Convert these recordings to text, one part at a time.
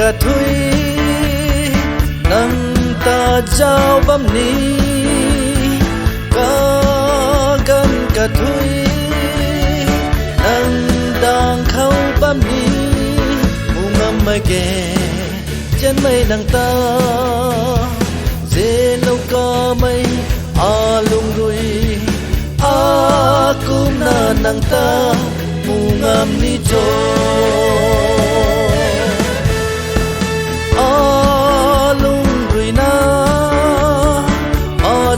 cả thui nâng ta trao bấm ni ca gần cả thui nâng đang khâu bấm ni mu ngâm mai kề chân mây nâng ta dê lâu ca mây a lung rui a kum na nâng ta mu ngâm ni cho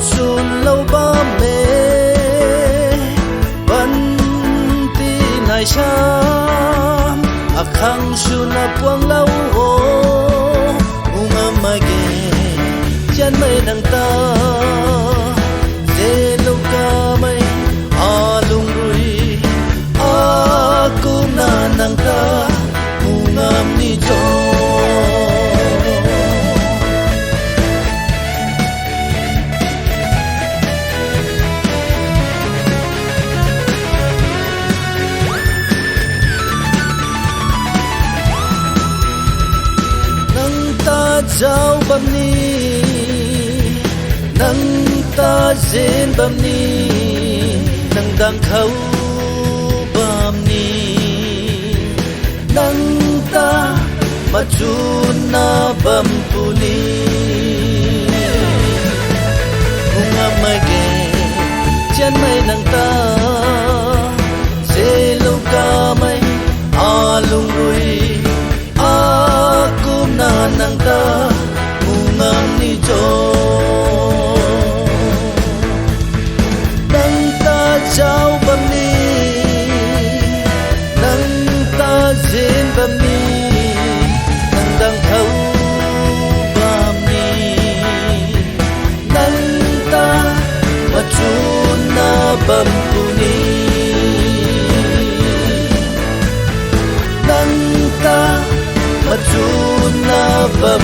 sun lâu ba mê vẫn ti này sam a khang sun a puang lâu ho unga mai ge chân mây nang ta de lâu ca mây a lung rui a kum na nang ta unga ni cho giao bầm ni nâng ta dên bầm ni nâng đang khâu bầm ni nâng ta mà chun na bầm pu ni unga mai ge chân mây nâng ta dê lâu ca mây a lung rui a kum na nang ta mu ngam ni cho nang ta trao bầm ni nang ta dên bầm ni nang đang khâu bầm ni nang ta mà chun na bầm pu ni nang ta mà chun na bầm